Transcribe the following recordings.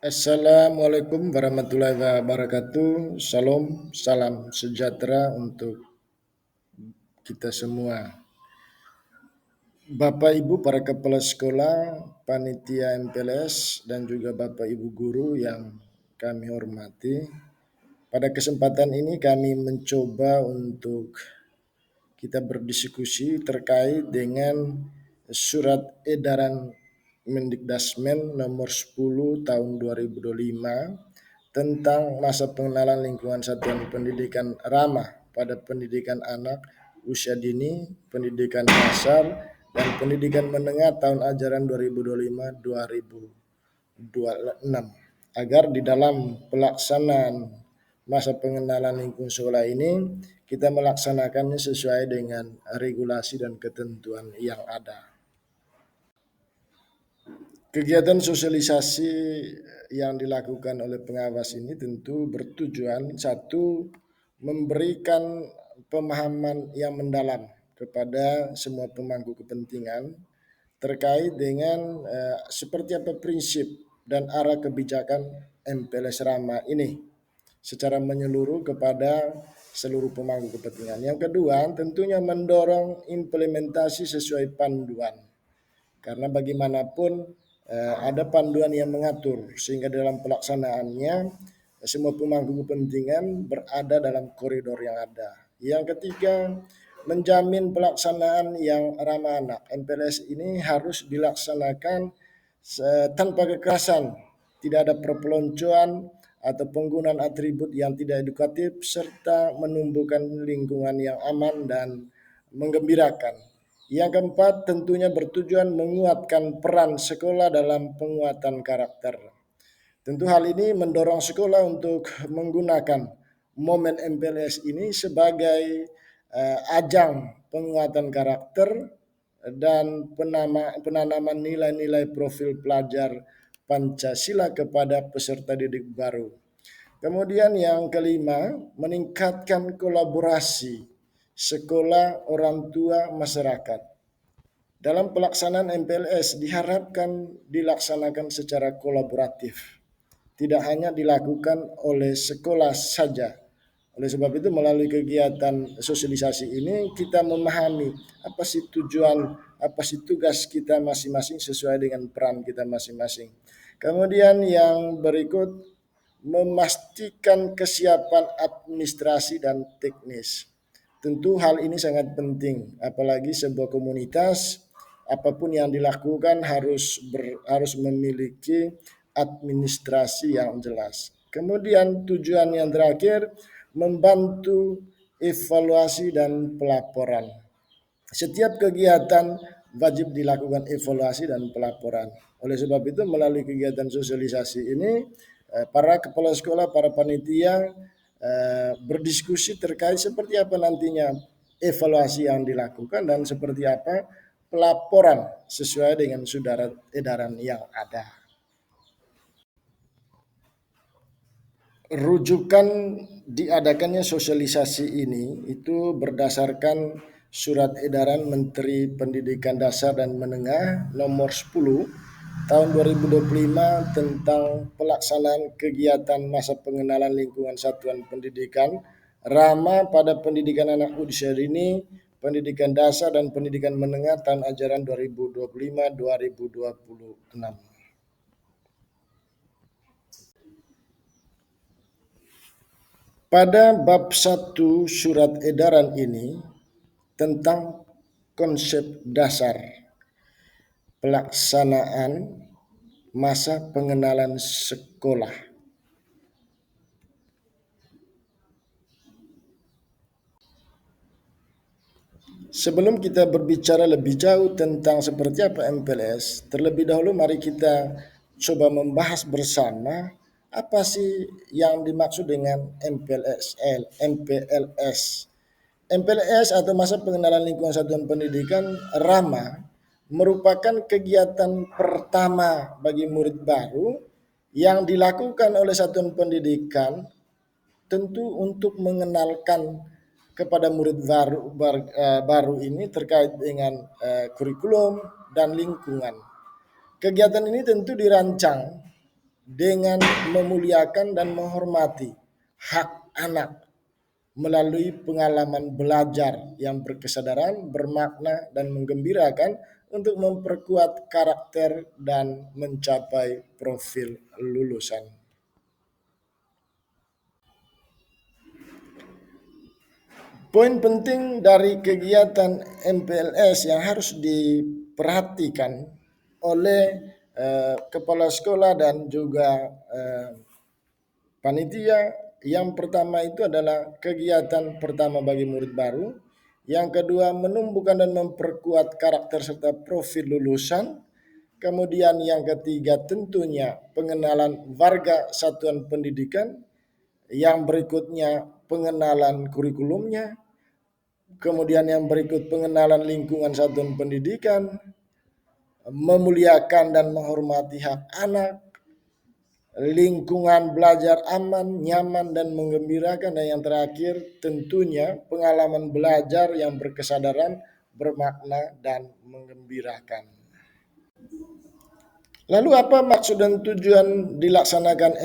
Assalamualaikum warahmatullahi wabarakatuh. Salam, salam sejahtera untuk kita semua. Bapak Ibu para kepala sekolah, panitia MPLS, dan juga Bapak Ibu guru yang kami hormati. Pada kesempatan ini kami mencoba untuk kita berdiskusi terkait dengan surat edaran Mendikdasmen nomor 10 tahun 2025 tentang masa pengenalan lingkungan satuan pendidikan ramah pada pendidikan anak usia dini, pendidikan dasar, dan pendidikan menengah tahun ajaran 2025-2026 agar di dalam pelaksanaan masa pengenalan lingkungan sekolah ini kita melaksanakannya sesuai dengan regulasi dan ketentuan yang ada. Kegiatan sosialisasi yang dilakukan oleh pengawas ini tentu bertujuan satu, memberikan pemahaman yang mendalam kepada semua pemangku kepentingan terkait dengan seperti apa prinsip dan arah kebijakan MPLS Rama ini secara menyeluruh kepada seluruh pemangku kepentingan. Yang kedua, tentunya mendorong implementasi sesuai panduan. Karena bagaimanapun ada panduan yang mengatur sehingga dalam pelaksanaannya semua pemangku kepentingan berada dalam koridor yang ada. Yang ketiga, menjamin pelaksanaan yang ramah anak. MPLS ini harus dilaksanakan tanpa kekerasan, tidak ada perpeloncoan atau penggunaan atribut yang tidak edukatif serta menumbuhkan lingkungan yang aman dan menggembirakan. Yang keempat, tentunya bertujuan menguatkan peran sekolah dalam penguatan karakter. Tentu hal ini mendorong sekolah untuk menggunakan momen MPLS ini sebagai ajang penguatan karakter dan penanaman nilai-nilai profil pelajar Pancasila kepada peserta didik baru. Kemudian yang kelima, meningkatkan kolaborasi sekolah, orang tua, masyarakat. Dalam pelaksanaan MPLS diharapkan dilaksanakan secara kolaboratif, tidak hanya dilakukan oleh sekolah saja. Oleh sebab itu melalui kegiatan sosialisasi ini kita memahami apa sih tujuan, apa sih tugas kita masing-masing sesuai dengan peran kita masing-masing. Kemudian yang berikut, memastikan kesiapan administrasi dan teknis. Tentu hal ini sangat penting, apalagi sebuah komunitas apapun yang dilakukan harus memiliki administrasi yang jelas. Kemudian tujuan yang terakhir, membantu evaluasi dan pelaporan. Setiap kegiatan wajib dilakukan evaluasi dan pelaporan. Oleh sebab itu melalui kegiatan sosialisasi ini para kepala sekolah, para panitia berdiskusi terkait seperti apa nantinya evaluasi yang dilakukan dan seperti apa pelaporan sesuai dengan surat edaran yang ada. Rujukan diadakannya sosialisasi ini itu berdasarkan surat edaran Menteri Pendidikan Dasar dan Menengah nomor 10 tahun 2025 tentang pelaksanaan kegiatan masa pengenalan lingkungan satuan pendidikan ramah pada pendidikan anak usia dini, pendidikan dasar dan pendidikan menengah tahun ajaran 2025-2026. Pada bab 1 surat edaran ini tentang konsep dasar pelaksanaan masa pengenalan sekolah. Sebelum kita berbicara lebih jauh tentang seperti apa MPLS, terlebih dahulu mari kita coba membahas bersama apa sih yang dimaksud dengan MPLS. MPLS atau masa pengenalan lingkungan satuan pendidikan ramah merupakan kegiatan pertama bagi murid baru yang dilakukan oleh satuan pendidikan tentu untuk mengenalkan kepada murid baru ini terkait dengan kurikulum dan lingkungan. Kegiatan ini tentu dirancang dengan memuliakan dan menghormati hak anak melalui pengalaman belajar yang berkesadaran, bermakna, dan menggembirakan untuk memperkuat karakter dan mencapai profil lulusan. Poin penting dari kegiatan MPLS yang harus diperhatikan oleh kepala sekolah dan juga panitia, yang pertama itu adalah kegiatan pertama bagi murid baru. Yang kedua, menumbuhkan dan memperkuat karakter serta profil lulusan. Kemudian yang ketiga tentunya pengenalan warga satuan pendidikan. Yang berikutnya pengenalan kurikulumnya. Kemudian yang berikut pengenalan lingkungan satuan pendidikan. Memuliakan dan menghormati hak anak, lingkungan belajar aman, nyaman, dan menggembirakan. Dan yang terakhir tentunya pengalaman belajar yang berkesadaran, bermakna, dan menggembirakan. Lalu apa maksud dan tujuan dilaksanakan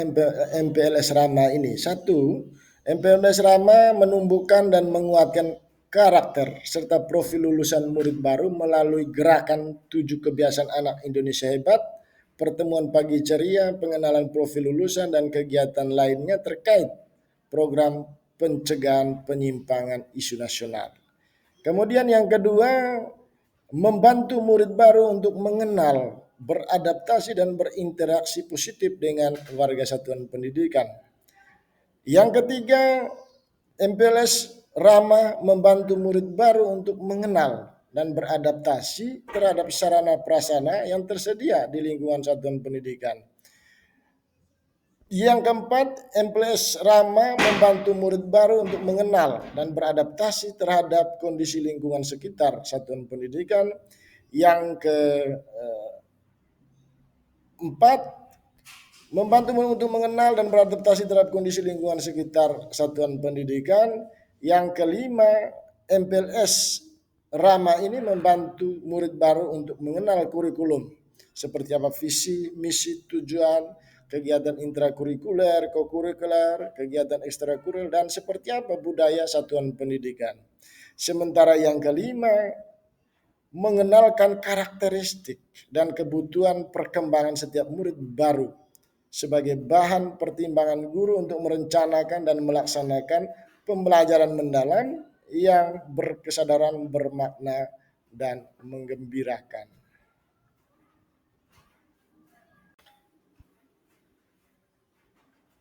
MPLS Rama ini? Satu, MPLS Rama menumbuhkan dan menguatkan karakter serta profil lulusan murid baru melalui gerakan 7 kebiasaan anak Indonesia hebat, pertemuan pagi ceria, pengenalan profil lulusan, dan kegiatan lainnya terkait program pencegahan penyimpangan isu nasional. Kemudian yang kedua, membantu murid baru untuk mengenal, beradaptasi, dan berinteraksi positif dengan warga satuan pendidikan. Yang ketiga, MPLS Rama membantu murid baru untuk mengenal dan beradaptasi terhadap sarana prasarana yang tersedia di lingkungan satuan pendidikan. Yang keempat, MPLS Rama membantu murid baru untuk mengenal dan beradaptasi terhadap kondisi lingkungan sekitar satuan pendidikan. Yang keempat, membantu untuk mengenal dan beradaptasi terhadap kondisi lingkungan sekitar satuan pendidikan. Yang kelima, MPLS Rama ini membantu murid baru untuk mengenal kurikulum, seperti apa visi, misi, tujuan, kegiatan intrakurikuler, kokurikuler, kegiatan ekstrakurikuler, dan seperti apa budaya satuan pendidikan. Sementara yang kelima, mengenalkan karakteristik dan kebutuhan perkembangan setiap murid baru sebagai bahan pertimbangan guru untuk merencanakan dan melaksanakan pembelajaran mendalam yang berkesadaran, bermakna, dan menggembirakan.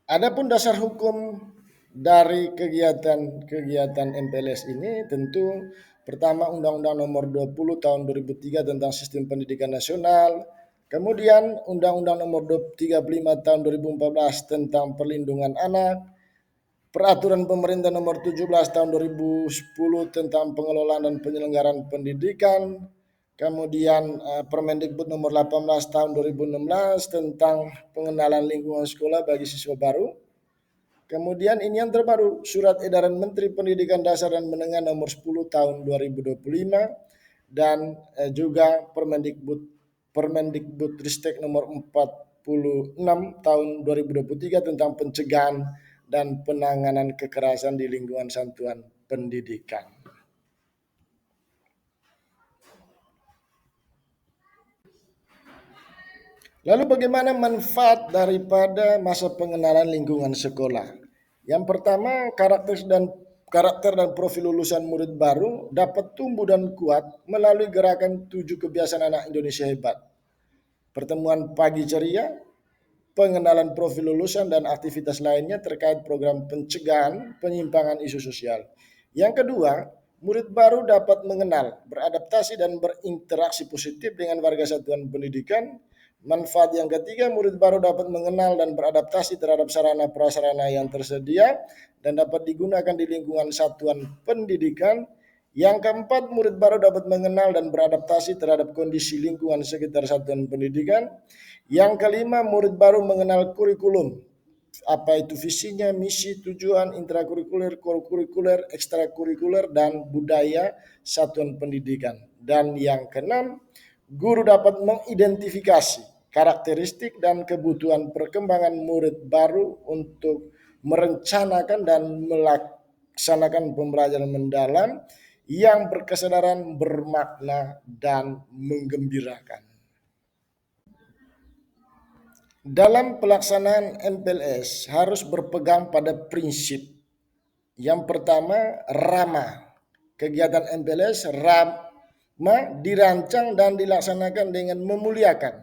Adapun dasar hukum dari kegiatan MPLS ini tentu pertama Undang-Undang Nomor 20 Tahun 2003 tentang Sistem Pendidikan Nasional, kemudian Undang-Undang Nomor 35 Tahun 2014 tentang Perlindungan Anak, Peraturan Pemerintah Nomor 17 Tahun 2010 tentang Pengelolaan dan Penyelenggaraan Pendidikan, kemudian Permendikbud Nomor 18 Tahun 2016 tentang pengenalan lingkungan sekolah bagi siswa baru. Kemudian ini yang terbaru, Surat Edaran Menteri Pendidikan Dasar dan Menengah Nomor 10 Tahun 2025 dan juga Permendikbud-Ristek Nomor 46 Tahun 2023 tentang pencegahan dan penanganan kekerasan di lingkungan satuan pendidikan. Lalu bagaimana manfaat daripada masa pengenalan lingkungan sekolah? Yang pertama, karakter dan profil lulusan murid baru dapat tumbuh dan kuat melalui gerakan 7 kebiasaan anak Indonesia hebat. Pertemuan pagi ceria, pengenalan profil lulusan, dan aktivitas lainnya terkait program pencegahan penyimpangan isu sosial. Yang kedua, murid baru dapat mengenal, beradaptasi, dan berinteraksi positif dengan warga satuan pendidikan. Manfaat yang ketiga, murid baru dapat mengenal dan beradaptasi terhadap sarana prasarana yang tersedia dan dapat digunakan di lingkungan satuan pendidikan. Yang keempat, murid baru dapat mengenal dan beradaptasi terhadap kondisi lingkungan sekitar satuan pendidikan. Yang kelima, murid baru mengenal kurikulum, apa itu visinya, misi, tujuan, intrakurikuler, kurikuler, ekstrakurikuler, dan budaya satuan pendidikan. Dan yang keenam, guru dapat mengidentifikasi karakteristik dan kebutuhan perkembangan murid baru untuk merencanakan dan melaksanakan pembelajaran mendalam yang berkesadaran, bermakna, dan menggembirakan. Dalam pelaksanaan MPLS harus berpegang pada prinsip. Yang pertama, ramah. Kegiatan MPLS ramah dirancang dan dilaksanakan dengan memuliakan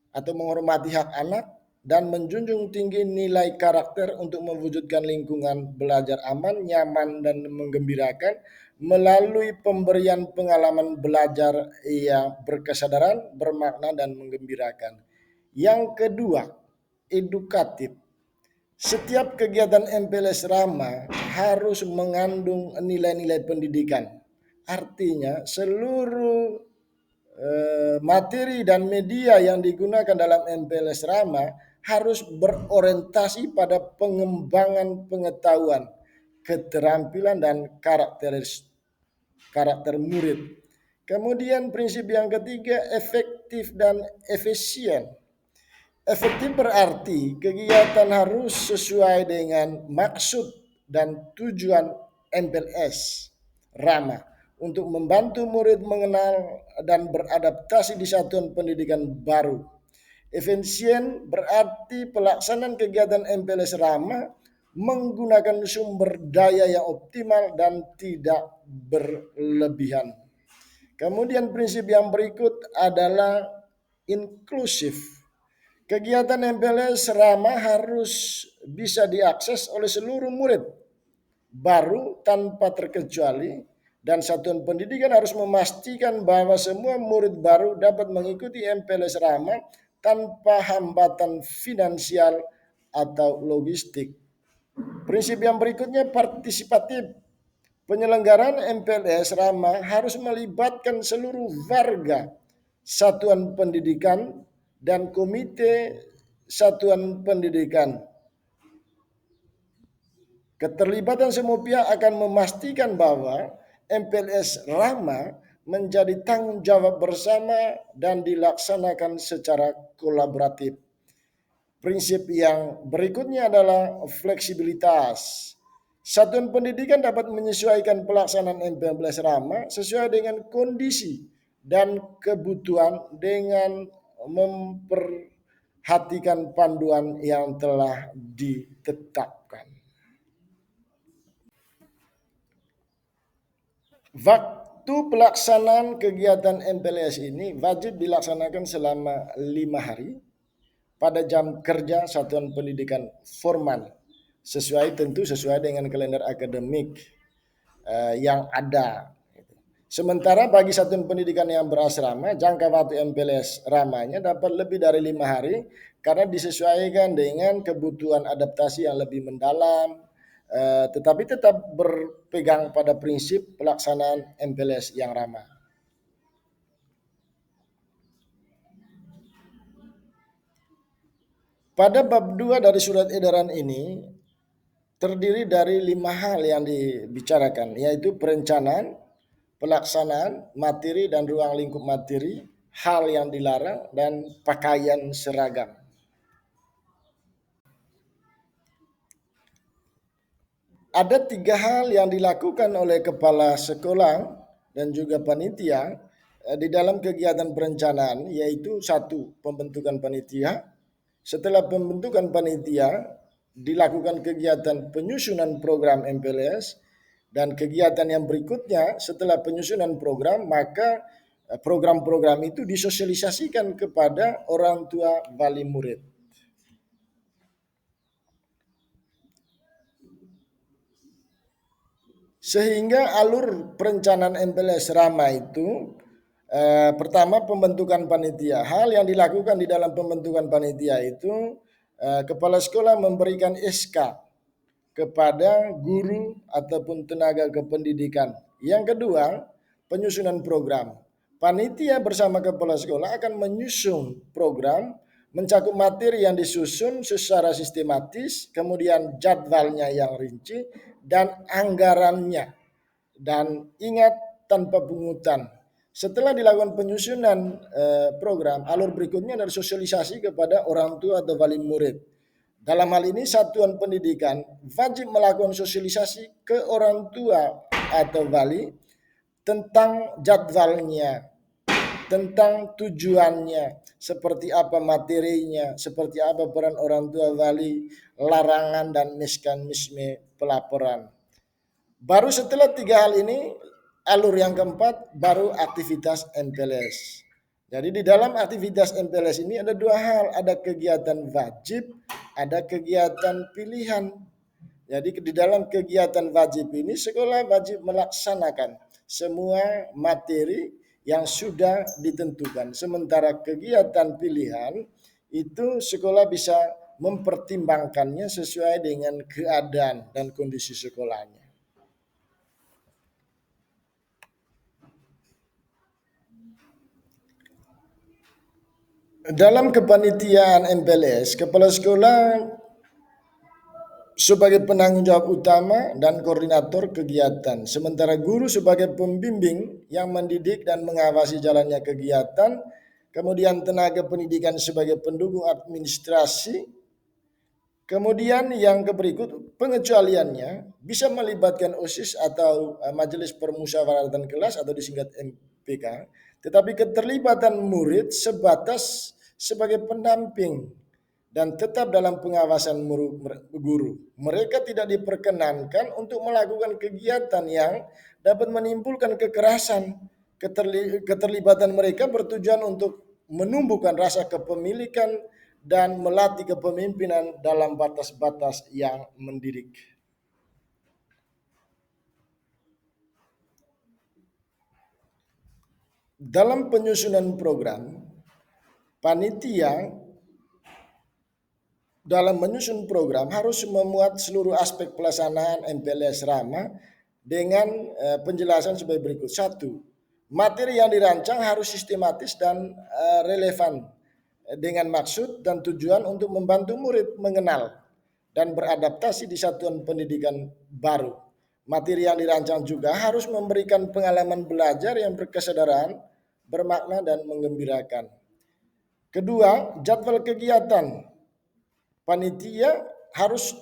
atau menghormati hak anak dan menjunjung tinggi nilai karakter untuk mewujudkan lingkungan belajar aman, nyaman, dan menggembirakan melalui pemberian pengalaman belajar yang berkesadaran, bermakna, dan menggembirakan. Yang kedua, edukatif. Setiap kegiatan MPLS ramah harus mengandung nilai-nilai pendidikan. Artinya seluruh materi dan media yang digunakan dalam MPLS ramah harus berorientasi pada pengembangan pengetahuan, keterampilan, dan karakter murid. Kemudian prinsip yang ketiga, efektif dan efisien. Efektif berarti kegiatan harus sesuai dengan maksud dan tujuan MPLS ramah untuk membantu murid mengenal dan beradaptasi di satuan pendidikan baru. Efisien berarti pelaksanaan kegiatan MPLS ramah menggunakan sumber daya yang optimal dan tidak berlebihan. Kemudian prinsip yang berikut adalah inklusif. Kegiatan MPLS ramah harus bisa diakses oleh seluruh murid baru tanpa terkecuali, dan satuan pendidikan harus memastikan bahwa semua murid baru dapat mengikuti MPLS ramah tanpa hambatan finansial atau logistik. Prinsip yang berikutnya partisipatif. Penyelenggaraan MPLS ramah harus melibatkan seluruh warga, satuan pendidikan, dan komite satuan pendidikan. Keterlibatan semua pihak akan memastikan bahwa MPLS ramah menjadi tanggung jawab bersama dan dilaksanakan secara kolaboratif. Prinsip yang berikutnya adalah fleksibilitas. Satuan pendidikan dapat menyesuaikan pelaksanaan MPLS ramah sesuai dengan kondisi dan kebutuhan dengan memperhatikan panduan yang telah ditetapkan. Waktu pelaksanaan kegiatan MPLS ini wajib dilaksanakan selama 5 hari pada jam kerja satuan pendidikan formal, tentu sesuai dengan kalender akademik yang ada. Sementara bagi satuan pendidikan yang berasrama, jangka waktu MPLS ramanya dapat lebih dari 5 hari karena disesuaikan dengan kebutuhan adaptasi yang lebih mendalam, tetapi tetap berpegang pada prinsip pelaksanaan MPLS yang ramah. Pada bab 2 dari surat edaran ini terdiri dari 5 hal yang dibicarakan, yaitu perencanaan, pelaksanaan, materi dan ruang lingkup materi, hal yang dilarang, dan pakaian seragam. Ada 3 hal yang dilakukan oleh kepala sekolah dan juga panitia di dalam kegiatan perencanaan, yaitu 1. Pembentukan panitia. Setelah pembentukan panitia, dilakukan kegiatan penyusunan program MPLS, dan kegiatan yang berikutnya setelah penyusunan program, maka program-program itu disosialisasikan kepada orang tua wali murid. Sehingga alur perencanaan MPLS ramah itu pertama pembentukan panitia. Hal yang dilakukan di dalam pembentukan panitia itu kepala sekolah memberikan SK kepada guru ataupun tenaga kependidikan. Yang kedua, penyusunan program. Panitia bersama kepala sekolah akan menyusun program mencakup materi yang disusun secara sistematis, kemudian jadwalnya yang rinci, dan anggarannya. Dan ingat, tanpa pungutan. Setelah dilakukan penyusunan program, alur berikutnya adalah sosialisasi kepada orang tua atau wali murid. Dalam hal ini satuan pendidikan wajib melakukan sosialisasi ke orang tua atau wali tentang jadwalnya, tentang tujuannya, seperti apa materinya, seperti apa peran orang tua wali, larangan dan mekanisme pelaporan. Baru setelah 3 hal ini, alur yang keempat baru aktivitas MPLS. Jadi di dalam aktivitas MPLS ini ada 2 hal, ada kegiatan wajib, ada kegiatan pilihan. Jadi di dalam kegiatan wajib ini sekolah wajib melaksanakan semua materi yang sudah ditentukan. Sementara kegiatan pilihan itu sekolah bisa mempertimbangkannya sesuai dengan keadaan dan kondisi sekolahnya. Dalam kepanitiaan MPLS, kepala sekolah sebagai penanggung jawab utama dan koordinator kegiatan, sementara guru sebagai pembimbing yang mendidik dan mengawasi jalannya kegiatan, kemudian tenaga pendidikan sebagai pendukung administrasi, kemudian yang berikut pengecualiannya bisa melibatkan OSIS atau Majelis Permusyawaratan Kelas atau disingkat MPK, tetapi keterlibatan murid sebatas sebagai pendamping dan tetap dalam pengawasan guru. Mereka tidak diperkenankan untuk melakukan kegiatan yang dapat menimbulkan kekerasan. Keterlibatan mereka bertujuan untuk menumbuhkan rasa kepemilikan dan melatih kepemimpinan dalam batas-batas yang mendidik. Dalam penyusunan program, panitia dalam menyusun program harus memuat seluruh aspek pelaksanaan MPLS Rama dengan penjelasan sebagai berikut. 1. Materi yang dirancang harus sistematis dan relevan dengan maksud dan tujuan untuk membantu murid mengenal dan beradaptasi di satuan pendidikan baru. Materi yang dirancang juga harus memberikan pengalaman belajar yang berkesadaran, bermakna dan menggembirakan. Kedua, jadwal kegiatan panitia harus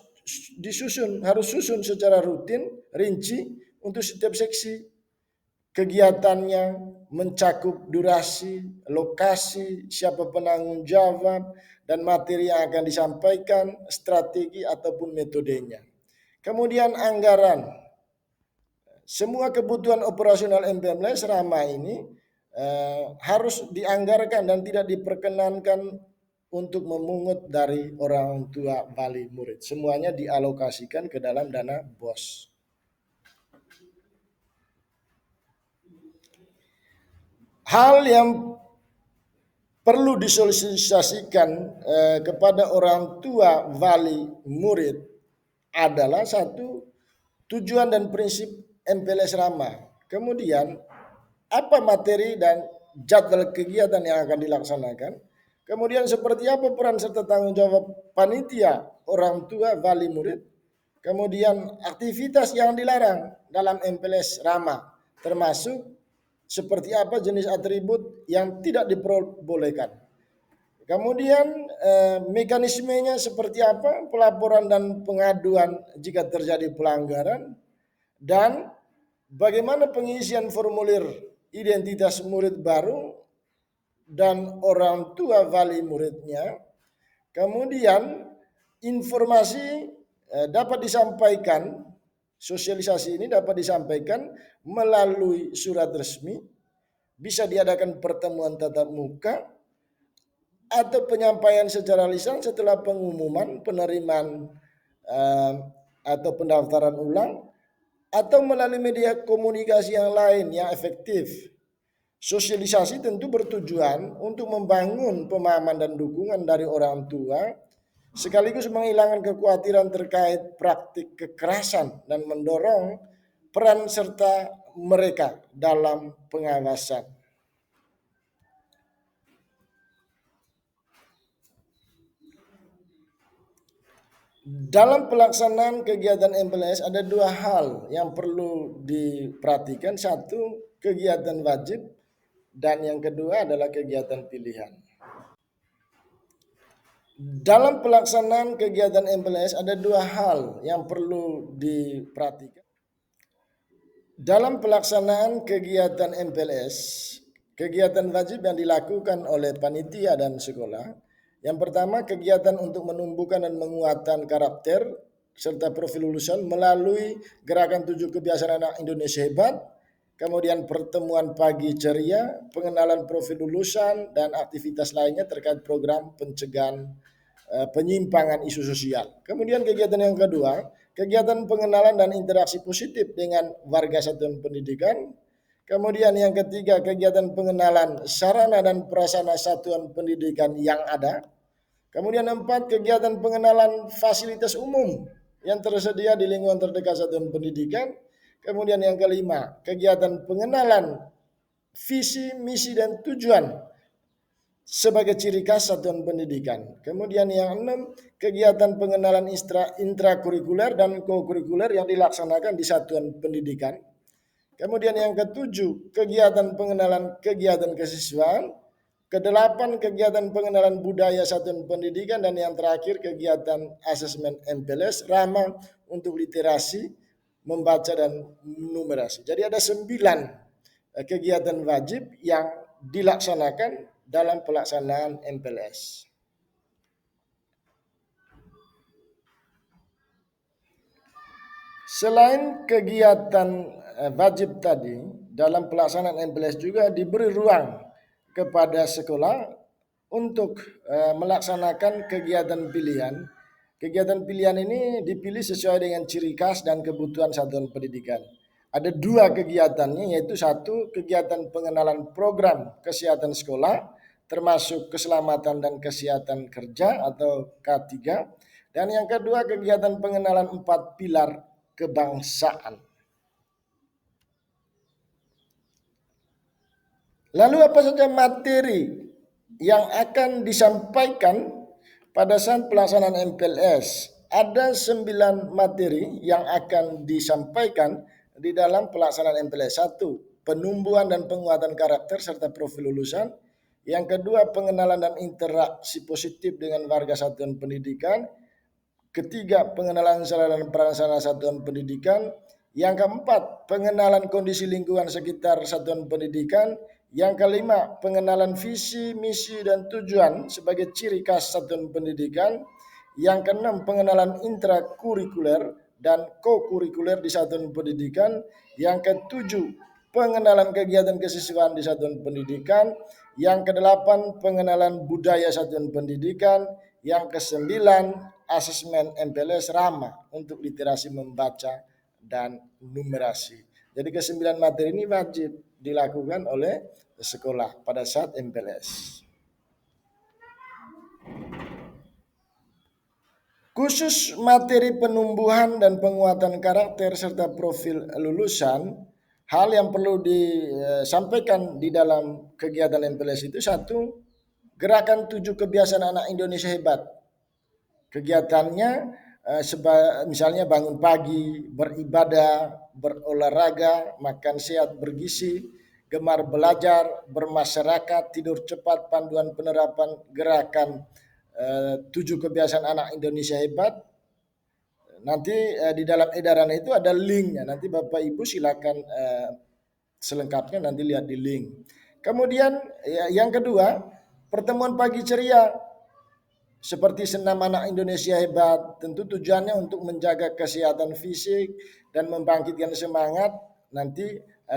susun secara rutin, rinci untuk setiap seksi. Kegiatannya mencakup durasi, lokasi, siapa penanggung jawab, dan materi yang akan disampaikan, strategi ataupun metodenya. Kemudian anggaran. Semua kebutuhan operasional MPLS Rama ini harus dianggarkan dan tidak diperkenankan untuk memungut dari orang tua wali murid. Semuanya dialokasikan ke dalam dana BOS. Hal yang perlu disosialisasikan kepada orang tua wali murid adalah 1, tujuan dan prinsip MPLS Rama. Kemudian apa materi dan jadwal kegiatan yang akan dilaksanakan. Kemudian seperti apa peran serta tanggung jawab panitia orang tua wali murid. Kemudian aktivitas yang dilarang dalam MPLS Rama, termasuk seperti apa jenis atribut yang tidak diperbolehkan. Kemudian mekanismenya seperti apa, pelaporan dan pengaduan jika terjadi pelanggaran, dan bagaimana pengisian formulir identitas murid baru dan orang tua wali muridnya. Kemudian informasi dapat disampaikan, sosialisasi ini dapat disampaikan melalui surat resmi, bisa diadakan pertemuan tatap muka, atau penyampaian secara lisan setelah pengumuman penerimaan atau pendaftaran ulang, atau melalui media komunikasi yang lain yang efektif. Sosialisasi tentu bertujuan untuk membangun pemahaman dan dukungan dari orang tua, sekaligus menghilangkan kekhawatiran terkait praktik kekerasan dan mendorong peran serta mereka dalam pengawasan. Dalam pelaksanaan kegiatan MPLS ada 2 hal yang perlu diperhatikan. 1, kegiatan wajib dan yang kedua adalah kegiatan pilihan. Dalam pelaksanaan kegiatan MPLS ada dua hal yang perlu diperhatikan. Dalam pelaksanaan kegiatan MPLS, kegiatan wajib yang dilakukan oleh panitia dan sekolah, yang pertama kegiatan untuk menumbuhkan dan menguatkan karakter serta profil lulusan melalui gerakan 7 kebiasaan anak Indonesia hebat, kemudian pertemuan pagi ceria, pengenalan profil lulusan, dan aktivitas lainnya terkait program pencegahan penyimpangan isu sosial. Kemudian kegiatan yang kedua, kegiatan pengenalan dan interaksi positif dengan warga satuan pendidikan. Kemudian yang ketiga, kegiatan pengenalan sarana dan prasarana satuan pendidikan yang ada. Kemudian empat, kegiatan pengenalan fasilitas umum yang tersedia di lingkungan terdekat satuan pendidikan. Kemudian yang kelima, kegiatan pengenalan visi, misi, dan tujuan sebagai ciri khas satuan pendidikan. Kemudian yang enam, kegiatan pengenalan intrakurikuler dan kokurikuler yang dilaksanakan di satuan pendidikan. Kemudian yang ketujuh, kegiatan pengenalan kegiatan kesiswaan. Kedelapan, kegiatan pengenalan budaya satuan pendidikan. Dan yang terakhir, kegiatan asesmen MPLS ramah untuk literasi, membaca, dan numerasi. Jadi ada 9 kegiatan wajib yang dilaksanakan dalam pelaksanaan MPLS. Selain kegiatan wajib tadi, dalam pelaksanaan MPLS juga diberi ruang kepada sekolah untuk melaksanakan kegiatan pilihan. Kegiatan pilihan ini dipilih sesuai dengan ciri khas dan kebutuhan satuan pendidikan. Ada 2 kegiatannya, yaitu satu, kegiatan pengenalan program kesehatan sekolah, termasuk keselamatan dan kesehatan kerja atau K3. Dan yang kedua, kegiatan pengenalan 4 pilar kebangsaan. Lalu apa saja materi yang akan disampaikan pada saat pelaksanaan MPLS? Ada 9 materi yang akan disampaikan di dalam pelaksanaan MPLS. 1. Penumbuhan dan penguatan karakter serta profil lulusan. Yang kedua, pengenalan dan interaksi positif dengan warga satuan pendidikan. Ketiga, pengenalan sarana dan prasarana satuan pendidikan. Yang keempat, pengenalan kondisi lingkungan sekitar satuan pendidikan. Yang kelima, pengenalan visi, misi, dan tujuan sebagai ciri khas satuan pendidikan. Yang keenam, pengenalan intrakurikuler dan kokurikuler di satuan pendidikan. Yang ketujuh, pengenalan kegiatan kesiswaan di satuan pendidikan. Yang kedelapan, pengenalan budaya satuan pendidikan. Yang kesembilan, asesmen MPLS ramah untuk literasi membaca dan numerasi. Jadi ke-9 materi ini wajib dilakukan oleh sekolah pada saat MPLS. Khusus materi penumbuhan dan penguatan karakter serta profil lulusan, hal yang perlu disampaikan di dalam kegiatan MPLS itu satu, gerakan 7 kebiasaan anak Indonesia hebat. Kegiatannya misalnya bangun pagi, beribadah, berolahraga, makan sehat bergizi, gemar belajar, bermasyarakat, tidur cepat, panduan penerapan gerakan 7 kebiasaan anak Indonesia hebat. Nanti di dalam edaran itu ada linknya. Nanti Bapak Ibu silakan selengkapnya nanti lihat di link. Kemudian yang kedua, pertemuan pagi ceria seperti senam anak Indonesia hebat. Tentu tujuannya untuk menjaga kesehatan fisik dan membangkitkan semangat. Nanti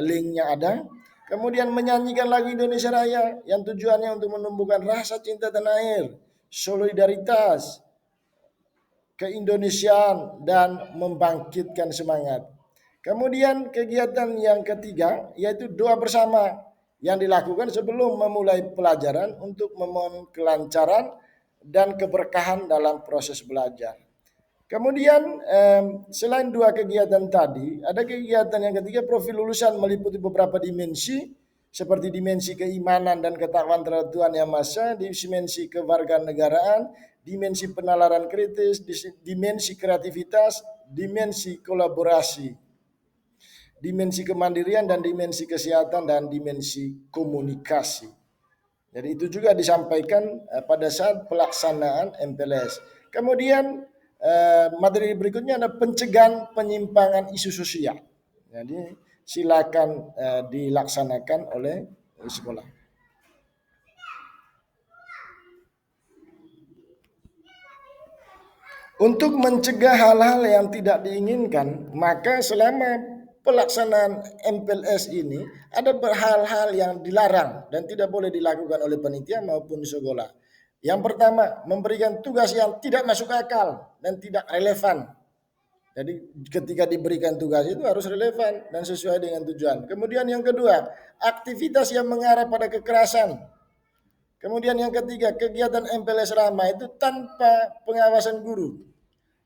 linknya ada. Kemudian menyanyikan lagu Indonesia Raya yang tujuannya untuk menumbuhkan rasa cinta tanah air, solidaritas, keindonesiaan, dan membangkitkan semangat. Kemudian kegiatan yang ketiga yaitu doa bersama yang dilakukan sebelum memulai pelajaran untuk memohon kelancaran dan keberkahan dalam proses belajar. Kemudian selain 2 kegiatan tadi, ada kegiatan yang ketiga, profil lulusan meliputi beberapa dimensi seperti dimensi keimanan dan ketakwaan terhadap Tuhan Yang Maha Esa, dimensi kewarganegaraan, dimensi penalaran kritis, dimensi kreativitas, dimensi kolaborasi. dimensi kemandirian dan dimensi kesehatan dan dimensi komunikasi. Jadi itu juga disampaikan pada saat pelaksanaan MPLS. Kemudian materi berikutnya ada pencegahan penyimpangan isu sosial. Jadi silakan dilaksanakan oleh sekolah. Untuk mencegah hal-hal yang tidak diinginkan, maka selama pelaksanaan MPLS ini ada hal-hal yang dilarang dan tidak boleh dilakukan oleh panitia maupun sekolah. Yang pertama, memberikan tugas yang tidak masuk akal dan tidak relevan. Jadi ketika diberikan tugas itu harus relevan dan sesuai dengan tujuan. Kemudian yang kedua, aktivitas yang mengarah pada kekerasan. Kemudian yang ketiga, kegiatan MPLS ramah itu tanpa pengawasan guru.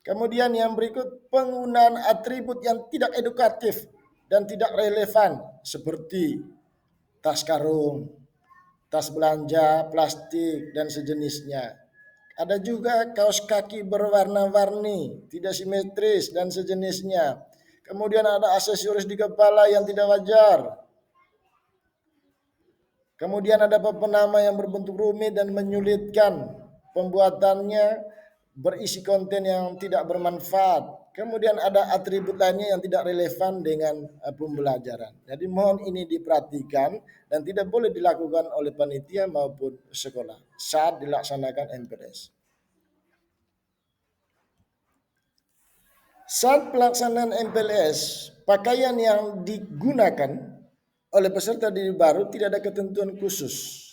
Kemudian yang berikut, penggunaan atribut yang tidak edukatif dan tidak relevan seperti tas karung, tas belanja, plastik, dan sejenisnya. Ada juga kaos kaki berwarna-warni, tidak simetris, dan sejenisnya. Kemudian ada aksesoris di kepala yang tidak wajar. Kemudian ada pepenama yang berbentuk rumit dan menyulitkan. Pembuatannya berisi konten yang tidak bermanfaat. Kemudian ada atribut lainnya yang tidak relevan dengan pembelajaran. Jadi mohon ini diperhatikan dan tidak boleh dilakukan oleh panitia maupun sekolah saat dilaksanakan MPLS. Saat pelaksanaan MPLS, pakaian yang digunakan oleh peserta didik baru tidak ada ketentuan khusus.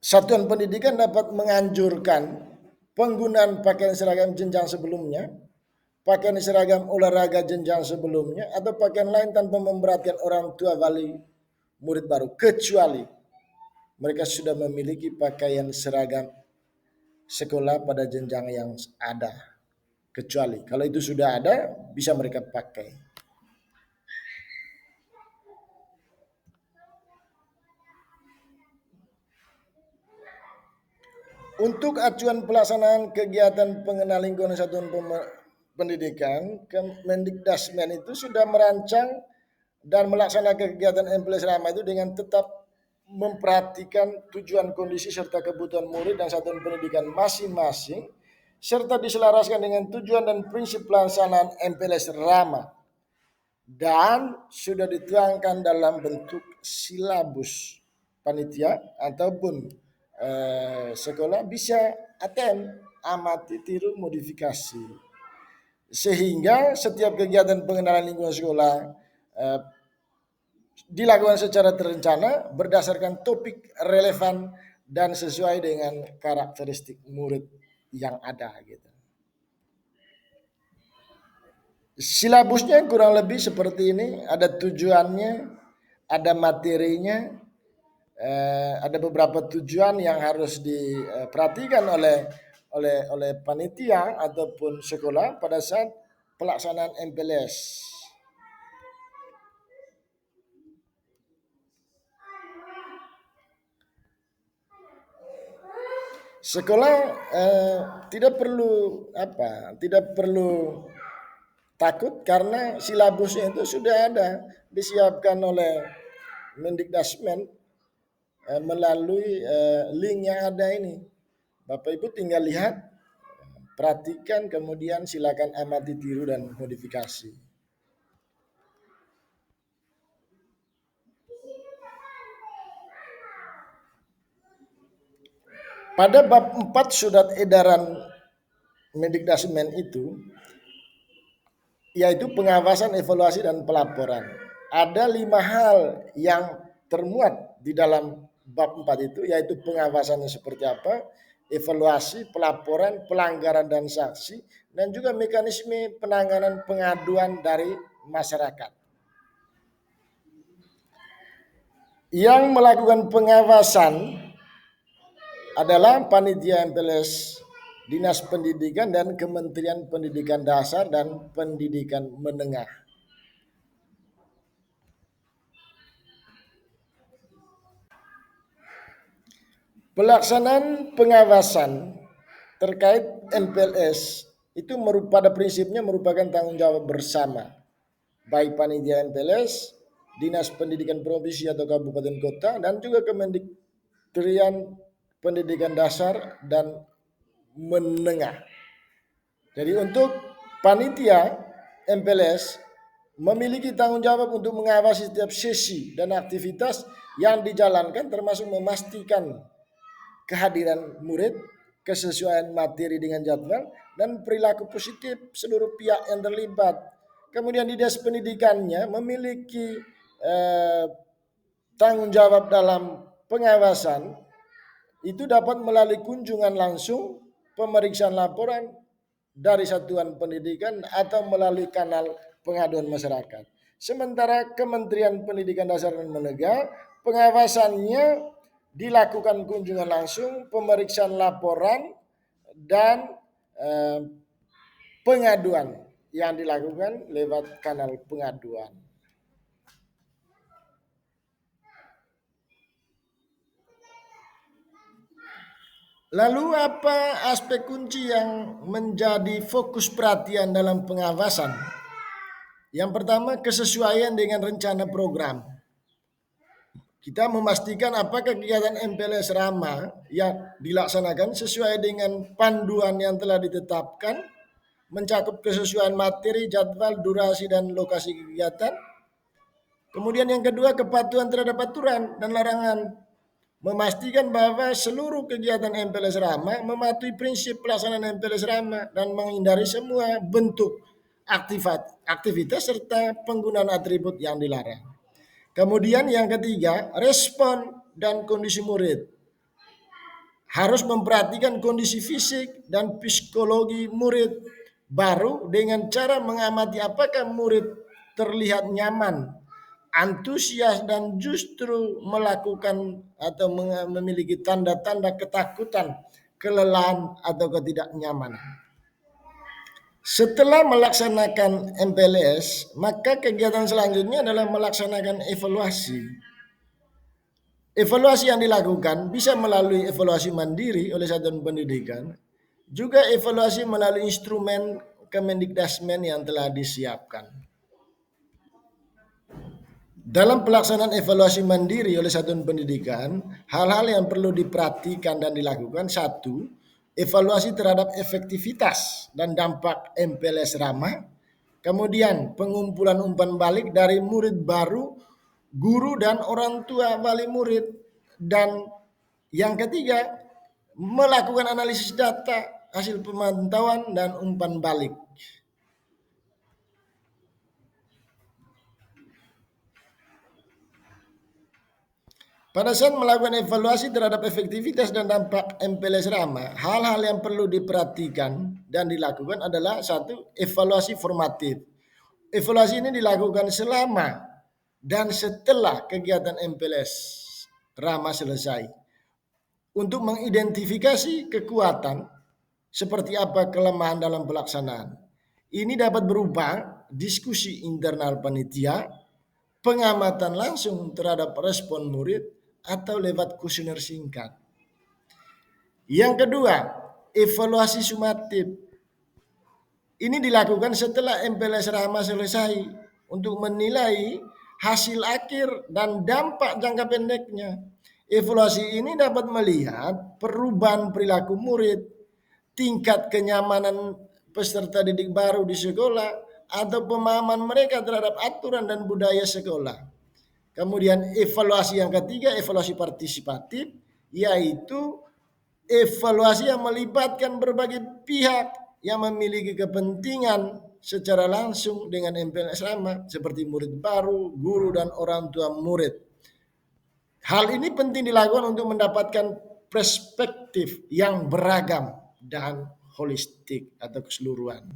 Satuan pendidikan dapat menganjurkan penggunaan pakaian seragam jenjang sebelumnya, pakaian seragam olahraga jenjang sebelumnya, atau pakaian lain tanpa memberatkan orang tua wali murid baru, kecuali mereka sudah memiliki pakaian seragam sekolah pada jenjang yang ada. Kecuali kalau itu sudah ada, bisa mereka pakai. Untuk acuan pelaksanaan kegiatan pengenal lingkungan satuan pendidikan, Kemendikdasmen itu sudah merancang dan melaksanakan kegiatan MPLS ramah itu dengan tetap memperhatikan tujuan, kondisi, serta kebutuhan murid dan satuan pendidikan masing-masing, serta diselaraskan dengan tujuan dan prinsip pelaksanaan MPLS ramah, dan sudah dituangkan dalam bentuk silabus panitia ataupun sekolah bisa amati, tiru, modifikasi, sehingga setiap kegiatan pengenalan lingkungan sekolah dilakukan secara terencana berdasarkan topik relevan dan sesuai dengan karakteristik murid yang ada gitu. Silabusnya kurang lebih seperti ini, ada tujuannya, ada materinya, ada beberapa tujuan yang harus diperhatikan oleh panitia ataupun sekolah pada saat pelaksanaan MPLS. Sekolah tidak perlu takut karena silabusnya itu sudah ada, disiapkan oleh Mendikdasmen melalui link yang ada ini. Bapak Ibu tinggal lihat, perhatikan, kemudian silakan amati, tiru, dan modifikasi. Pada bab 4 surat edaran Mendikdasmen itu, yaitu pengawasan, evaluasi, dan pelaporan. Ada 5 hal yang termuat di dalam bab 4 itu, yaitu pengawasannya seperti apa, evaluasi, pelaporan, pelanggaran dan sanksi, dan juga mekanisme penanganan pengaduan dari masyarakat. Yang melakukan pengawasan adalah panitia MPLS, Dinas Pendidikan, dan Kementerian Pendidikan Dasar dan Pendidikan Menengah. Pelaksanaan pengawasan terkait MPLS itu pada prinsipnya merupakan tanggung jawab bersama, baik panitia MPLS, Dinas Pendidikan Provinsi atau Kabupaten Kota, dan juga Kementerian Pendidikan Dasar dan Menengah. Jadi untuk panitia MPLS memiliki tanggung jawab untuk mengawasi setiap sesi dan aktivitas yang dijalankan, termasuk memastikan kehadiran murid, kesesuaian materi dengan jadwal, dan perilaku positif seluruh pihak yang terlibat. Kemudian dinas pendidikannya memiliki tanggung jawab dalam pengawasan, itu dapat melalui kunjungan langsung, pemeriksaan laporan dari satuan pendidikan, atau melalui kanal pengaduan masyarakat. Sementara Kementerian Pendidikan Dasar dan Menengah, pengawasannya dilakukan kunjungan langsung, pemeriksaan laporan, dan pengaduan yang dilakukan lewat kanal pengaduan. Lalu apa aspek kunci yang menjadi fokus perhatian dalam pengawasan? Yang pertama, kesesuaian dengan rencana program. Kita memastikan apakah kegiatan MPLS Rama yang dilaksanakan sesuai dengan panduan yang telah ditetapkan, mencakup kesesuaian materi, jadwal, durasi, dan lokasi kegiatan. Kemudian yang kedua, kepatuhan terhadap aturan dan larangan. Memastikan bahwa seluruh kegiatan MPLS Rama mematuhi prinsip pelaksanaan MPLS Rama dan menghindari semua bentuk aktivitas serta penggunaan atribut yang dilarang. Kemudian yang ketiga, respon dan kondisi murid. Harus memperhatikan kondisi fisik dan psikologi murid baru dengan cara mengamati apakah murid terlihat nyaman, antusias, dan justru melakukan atau memiliki tanda-tanda ketakutan, kelelahan, atau ketidaknyamanan. Setelah melaksanakan MPLS, maka kegiatan selanjutnya adalah melaksanakan evaluasi. Evaluasi yang dilakukan bisa melalui evaluasi mandiri oleh satuan pendidikan, juga evaluasi melalui instrumen Kemendikdasmen yang telah disiapkan. Dalam pelaksanaan evaluasi mandiri oleh satuan pendidikan, hal-hal yang perlu diperhatikan dan dilakukan: satu, evaluasi terhadap efektivitas dan dampak MPLS Rama. Kemudian pengumpulan umpan balik dari murid baru, guru, dan orang tua wali murid. Dan yang ketiga, melakukan analisis data, hasil pemantauan, dan umpan balik. Pada saat melakukan evaluasi terhadap efektivitas dan dampak MPLS Rama, hal-hal yang perlu diperhatikan dan dilakukan adalah: satu, evaluasi formatif. Evaluasi ini dilakukan selama dan setelah kegiatan MPLS Rama selesai untuk mengidentifikasi kekuatan, seperti apa kelemahan dalam pelaksanaan. Ini dapat berupa diskusi internal panitia, pengamatan langsung terhadap respon murid, atau lewat kuesioner singkat. Yang kedua, evaluasi sumatif. Ini dilakukan setelah MPLS Rama selesai untuk menilai hasil akhir dan dampak jangka pendeknya. Evaluasi ini dapat melihat perubahan perilaku murid, tingkat kenyamanan peserta didik baru di sekolah, atau pemahaman mereka terhadap aturan dan budaya sekolah. Kemudian evaluasi yang ketiga, evaluasi partisipatif, yaitu evaluasi yang melibatkan berbagai pihak yang memiliki kepentingan secara langsung dengan MPLS Rama, seperti murid baru, guru, dan orang tua murid. Hal ini penting dilakukan untuk mendapatkan perspektif yang beragam dan holistik atau keseluruhan.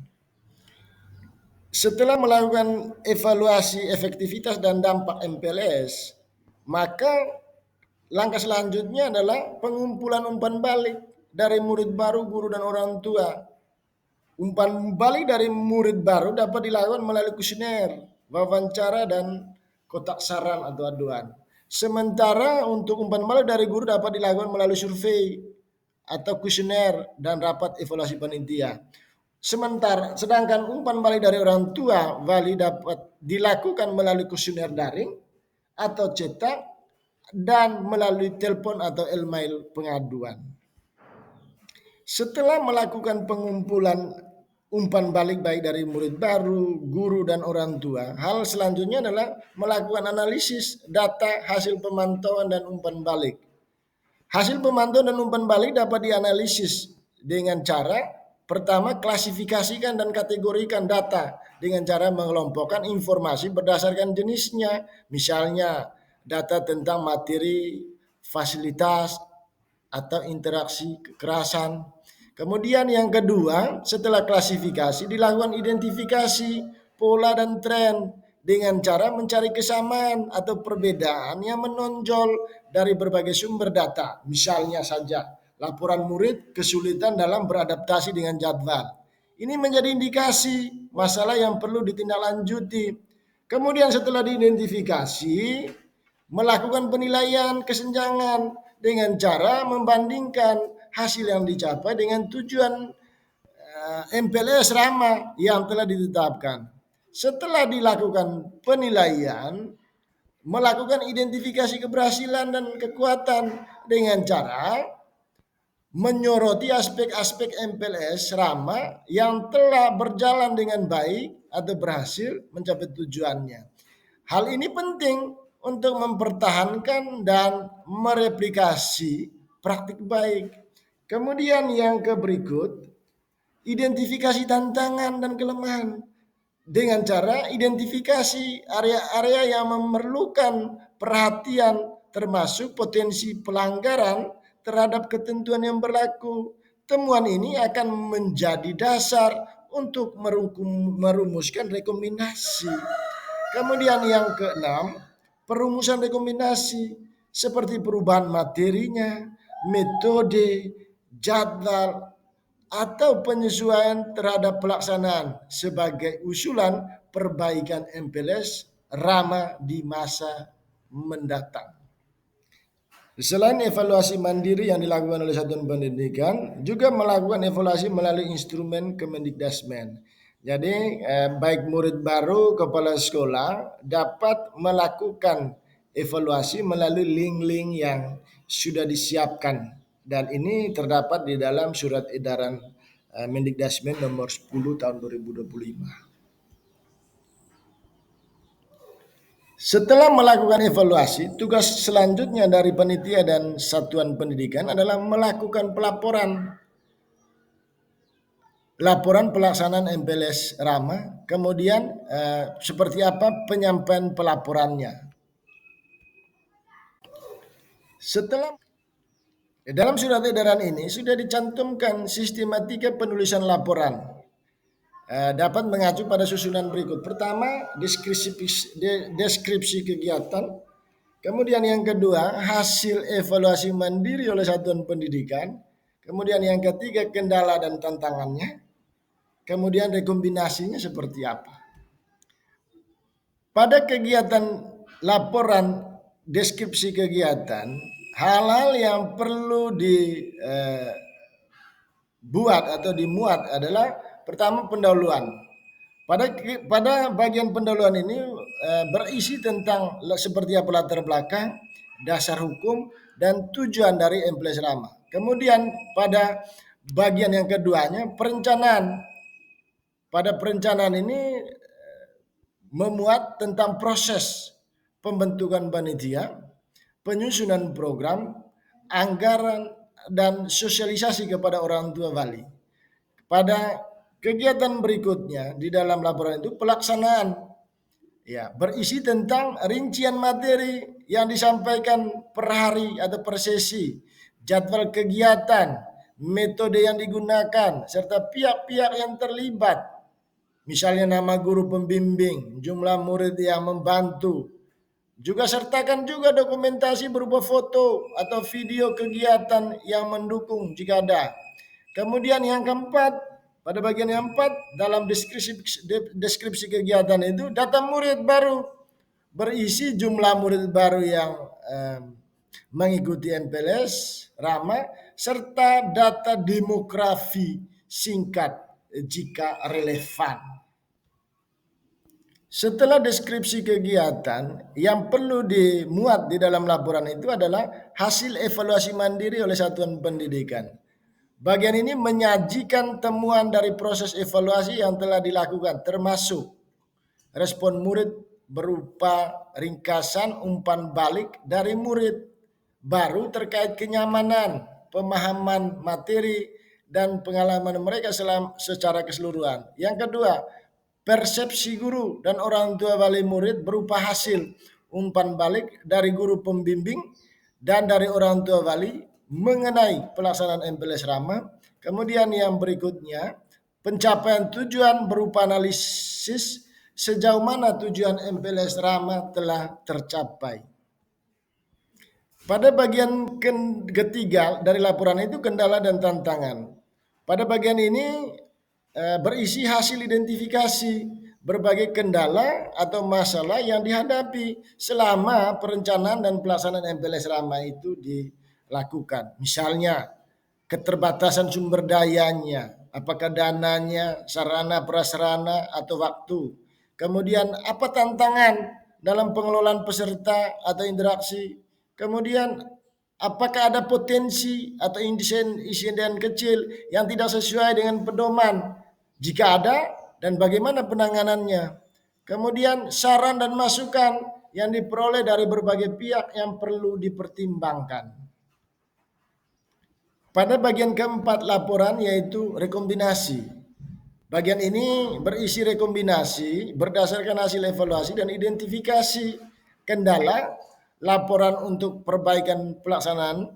Setelah melakukan evaluasi efektivitas dan dampak MPLS, maka langkah selanjutnya adalah pengumpulan umpan balik dari murid baru, guru, dan orang tua. Umpan balik dari murid baru dapat dilakukan melalui kuesioner, wawancara, dan kotak saran atau aduan. Sementara untuk umpan balik dari guru dapat dilakukan melalui survei atau kuesioner dan rapat evaluasi panitia. Sedangkan umpan balik dari orang tua wali dapat dilakukan melalui kuesioner daring atau cetak dan melalui telepon atau email pengaduan. Setelah melakukan pengumpulan umpan balik baik dari murid baru, guru, dan orang tua, hal selanjutnya adalah melakukan analisis data hasil pemantauan dan umpan balik. Hasil pemantauan dan umpan balik dapat dianalisis dengan cara pertama klasifikasikan dan kategorikan data dengan cara mengelompokkan informasi berdasarkan jenisnya, misalnya data tentang materi, fasilitas, atau interaksi kekerasan. Kemudian yang kedua, setelah klasifikasi dilakukan identifikasi pola dan tren dengan cara mencari kesamaan atau perbedaan yang menonjol dari berbagai sumber data. Misalnya saja, laporan murid kesulitan dalam beradaptasi dengan jadwal. Ini menjadi indikasi masalah yang perlu ditindaklanjuti. Kemudian setelah diidentifikasi, melakukan penilaian kesenjangan dengan cara membandingkan hasil yang dicapai dengan tujuan MPLS Rama yang telah ditetapkan. Setelah dilakukan penilaian, melakukan identifikasi keberhasilan dan kekuatan dengan cara menyoroti aspek-aspek MPLS Rama yang telah berjalan dengan baik atau berhasil mencapai tujuannya. Hal ini penting untuk mempertahankan dan mereplikasi praktik baik. Kemudian yang berikut, identifikasi tantangan dan kelemahan dengan cara identifikasi area-area yang memerlukan perhatian termasuk potensi pelanggaran terhadap ketentuan yang berlaku. Temuan ini akan menjadi dasar untuk merumuskan rekomendasi. Kemudian yang keenam, perumusan rekomendasi seperti perubahan materinya, metode, jadwal, atau penyesuaian terhadap pelaksanaan sebagai usulan perbaikan MPLS Rama di masa mendatang. Selain evaluasi mandiri yang dilakukan oleh satuan pendidikan, juga melakukan evaluasi melalui instrumen Kemendikdasmen. Jadi baik murid baru, kepala sekolah dapat melakukan evaluasi melalui link-link yang sudah disiapkan. Dan ini terdapat di dalam surat edaran Mendikdasmen nomor 10 tahun 2025. Setelah melakukan evaluasi, tugas selanjutnya dari panitia dan satuan pendidikan adalah melakukan laporan pelaksanaan MPLS Rama, kemudian seperti apa penyampaian pelaporannya. Setelah dalam surat edaran ini sudah dicantumkan sistematika penulisan laporan. Dapat mengacu pada susunan berikut. Pertama, deskripsi kegiatan. Kemudian yang kedua, hasil evaluasi mandiri oleh satuan pendidikan. Kemudian yang ketiga, kendala dan tantangannya. Kemudian rekombinasinya seperti apa. Pada kegiatan laporan deskripsi kegiatan, hal-hal yang perlu dibuat atau dimuat adalah pertama pendahuluan. Pada bagian pendahuluan ini berisi tentang seperti apa latar belakang, dasar hukum, dan tujuan dari MPLS Rama. Kemudian pada bagian yang keduanya perencanaan. Pada perencanaan ini memuat tentang proses pembentukan panitia, penyusunan program, anggaran, dan sosialisasi kepada orang tua wali. Pada kegiatan berikutnya di dalam laporan itu pelaksanaan berisi tentang rincian materi yang disampaikan per hari atau per sesi, jadwal kegiatan, metode yang digunakan, serta pihak-pihak yang terlibat. Misalnya nama guru pembimbing, jumlah murid yang membantu. Juga sertakan juga dokumentasi berupa foto atau video kegiatan yang mendukung jika ada. Kemudian yang keempat, pada bagian yang keempat, dalam deskripsi kegiatan itu, data murid baru berisi jumlah murid baru yang mengikuti MPLS Rama serta data demografi singkat jika relevan. Setelah deskripsi kegiatan, yang perlu dimuat di dalam laporan itu adalah hasil evaluasi mandiri oleh satuan pendidikan. Bagian ini menyajikan temuan dari proses evaluasi yang telah dilakukan, termasuk respon murid berupa ringkasan umpan balik dari murid baru terkait kenyamanan, pemahaman materi, dan pengalaman mereka secara keseluruhan. Yang kedua, persepsi guru dan orang tua wali murid berupa hasil umpan balik dari guru pembimbing dan dari orang tua wali mengenai pelaksanaan MPLS Rama. Kemudian yang berikutnya, pencapaian tujuan berupa analisis sejauh mana tujuan MPLS Rama telah tercapai. Pada bagian ketiga dari laporan itu kendala dan tantangan. Pada bagian ini berisi hasil identifikasi berbagai kendala atau masalah yang dihadapi selama perencanaan dan pelaksanaan MPLS Rama itu dilakukan. Misalnya keterbatasan sumber dayanya, apakah dananya, sarana prasarana atau waktu. Kemudian apa tantangan dalam pengelolaan peserta atau interaksi. Kemudian apakah ada potensi atau insiden kecil yang tidak sesuai dengan pedoman? Jika ada, dan bagaimana penanganannya? Kemudian saran dan masukan yang diperoleh dari berbagai pihak yang perlu dipertimbangkan. Pada bagian keempat laporan yaitu rekombinasi. Bagian ini berisi rekombinasi berdasarkan hasil evaluasi dan identifikasi kendala laporan untuk perbaikan pelaksanaan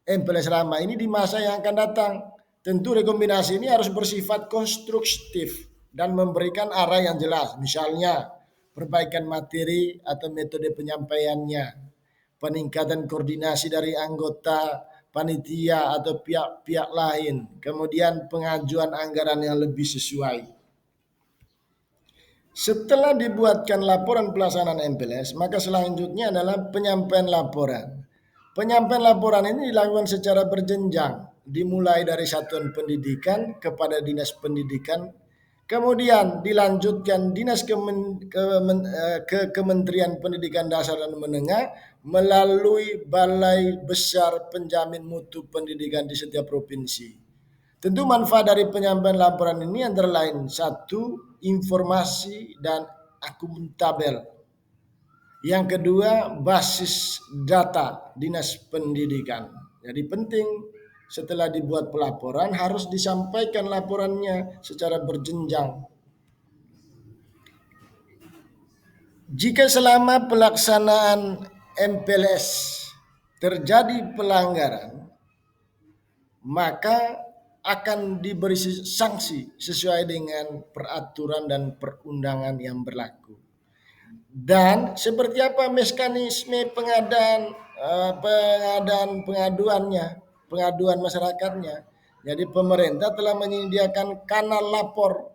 MPLS Rama ini di masa yang akan datang. Tentu rekombinasi ini harus bersifat konstruktif dan memberikan arah yang jelas. Misalnya perbaikan materi atau metode penyampaiannya, peningkatan koordinasi dari anggota panitia atau pihak-pihak lain, kemudian pengajuan anggaran yang lebih sesuai. Setelah dibuatkan laporan pelaksanaan MPLS, maka selanjutnya adalah penyampaian laporan. Penyampaian laporan ini dilakukan secara berjenjang, dimulai dari satuan pendidikan kepada dinas pendidikan, kemudian dilanjutkan ke Kementerian Pendidikan Dasar dan Menengah melalui Balai Besar Penjamin Mutu Pendidikan di setiap provinsi. Tentu manfaat dari penyampaian laporan ini antara lain, satu, informasi dan akuntabel. Yang kedua, basis data dinas pendidikan. Jadi penting setelah dibuat pelaporan harus disampaikan laporannya secara berjenjang. Jika selama pelaksanaan MPLS terjadi pelanggaran, maka akan diberi sanksi sesuai dengan peraturan dan perundangan yang berlaku. Dan seperti apa mekanisme pengaduan masyarakatnya. Jadi pemerintah telah menyediakan kanal lapor.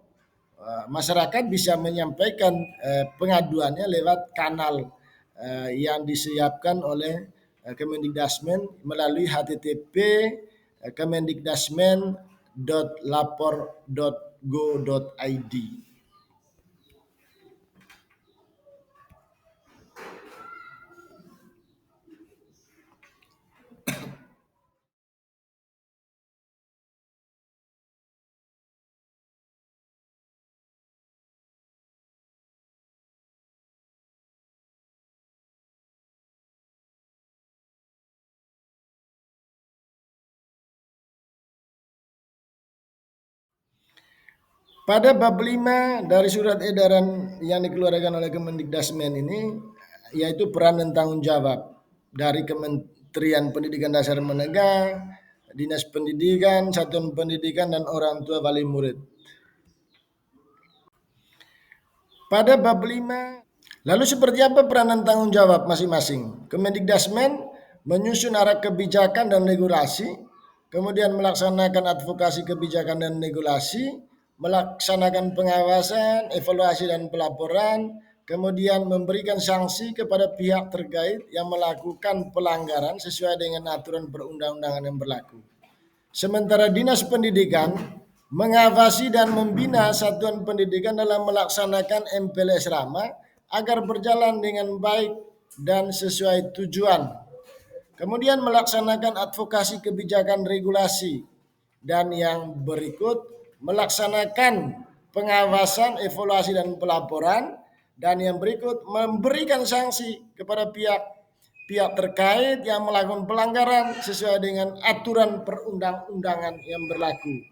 Masyarakat bisa menyampaikan pengaduannya lewat kanal yang disiapkan oleh Kemendikdasmen melalui http kemendikdasmen.lapor.go.id. Pada bab 5 dari surat edaran yang dikeluarkan oleh Kemendikdasmen ini, yaitu peran dan tanggung jawab dari Kementerian Pendidikan Dasar Menengah, Dinas Pendidikan, Satuan Pendidikan, dan orang tua wali murid. Pada bab 5, lalu seperti apa peran dan tanggung jawab masing-masing? Kemendikdasmen menyusun arah kebijakan dan regulasi, kemudian melaksanakan advokasi kebijakan dan regulasi, melaksanakan pengawasan, evaluasi dan pelaporan, kemudian memberikan sanksi kepada pihak terkait yang melakukan pelanggaran sesuai dengan aturan perundang-undangan yang berlaku. Sementara Dinas Pendidikan mengawasi dan membina satuan pendidikan dalam melaksanakan MPLS Rama agar berjalan dengan baik dan sesuai tujuan. Kemudian melaksanakan advokasi kebijakan regulasi, dan yang berikut melaksanakan pengawasan, evaluasi dan pelaporan, dan yang berikut memberikan sanksi kepada pihak terkait yang melakukan pelanggaran sesuai dengan aturan perundang-undangan yang berlaku.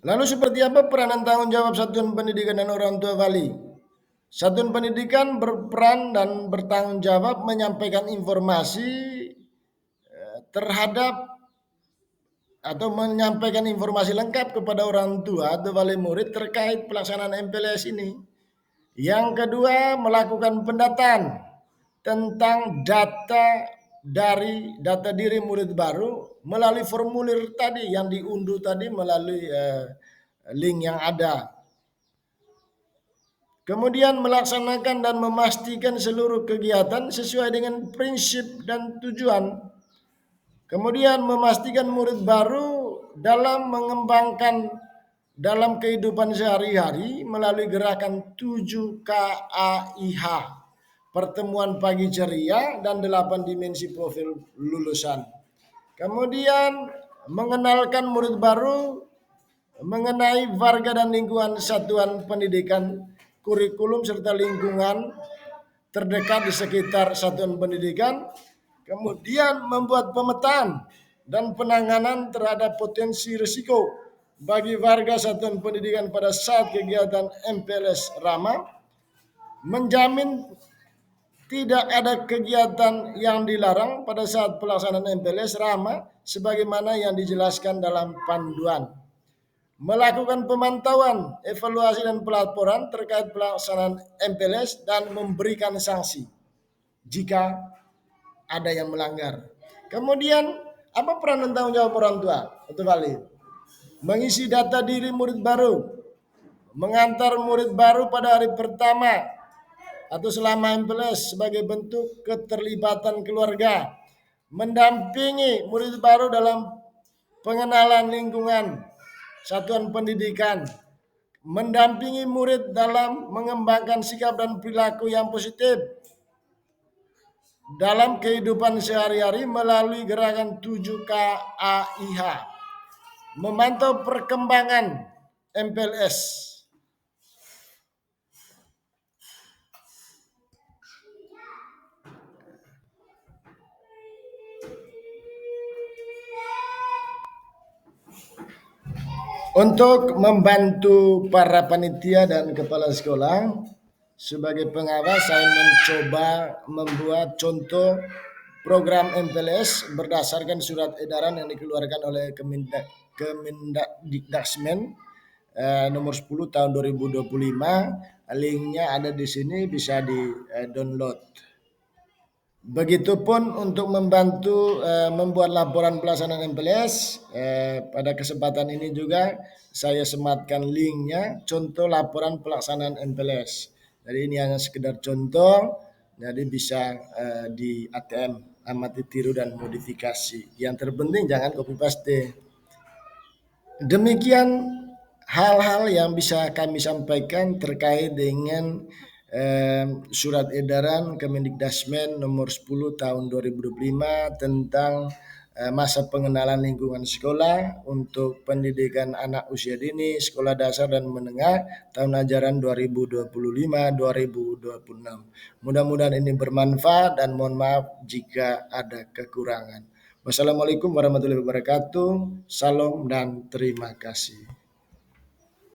Lalu seperti apa peranan tanggung jawab satuan pendidikan dan orang tua wali? Satuan pendidikan berperan dan bertanggung jawab menyampaikan informasi terhadap atau menyampaikan informasi lengkap kepada orang tua atau wali murid terkait pelaksanaan MPLS ini. Yang kedua, melakukan pendataan tentang data diri murid baru melalui formulir tadi yang diunduh tadi melalui link yang ada. Kemudian melaksanakan dan memastikan seluruh kegiatan sesuai dengan prinsip dan tujuan. Kemudian memastikan murid baru dalam mengembangkan dalam kehidupan sehari-hari melalui gerakan 7KAIH, pertemuan pagi ceria dan 8 dimensi profil lulusan. Kemudian mengenalkan murid baru mengenai warga dan lingkungan satuan pendidikan, kurikulum serta lingkungan terdekat di sekitar satuan pendidikan. Kemudian membuat pemetaan dan penanganan terhadap potensi risiko bagi warga satuan pendidikan pada saat kegiatan MPLS Rama, menjamin tidak ada kegiatan yang dilarang pada saat pelaksanaan MPLS Rama sebagaimana yang dijelaskan dalam panduan. Melakukan pemantauan, evaluasi dan pelaporan terkait pelaksanaan MPLS dan memberikan sanksi jika ada yang melanggar. Kemudian apa peran dan tanggung jawab orang tua atau wali? Mengisi data diri murid baru, mengantar murid baru pada hari pertama atau selama MPLS sebagai bentuk keterlibatan keluarga, mendampingi murid baru dalam pengenalan lingkungan satuan pendidikan, mendampingi murid dalam mengembangkan sikap dan perilaku yang positif dalam kehidupan sehari-hari melalui gerakan 7KAIH, memantau perkembangan MPLS. Untuk membantu para panitia dan kepala sekolah, sebagai pengawas saya mencoba membuat contoh program MPLS berdasarkan surat edaran yang dikeluarkan oleh Kemendikbudristek nomor 10 tahun 2025. Linknya ada di sini, bisa di-download. Begitupun untuk membantu membuat laporan pelaksanaan MPLS, pada kesempatan ini juga saya sematkan linknya, contoh laporan pelaksanaan MPLS. Jadi ini hanya sekedar contoh, jadi bisa di ATM, amati, tiru dan modifikasi. Yang terpenting jangan copy paste. Demikian hal-hal yang bisa kami sampaikan terkait dengan surat edaran Kemendikbudristek nomor 10 tahun 2025 tentang masa pengenalan lingkungan sekolah untuk pendidikan anak usia dini, sekolah dasar dan menengah tahun ajaran 2025-2026. Mudah-mudahan ini bermanfaat dan mohon maaf jika ada kekurangan. Wassalamualaikum warahmatullahi wabarakatuh. Salam dan terima kasih.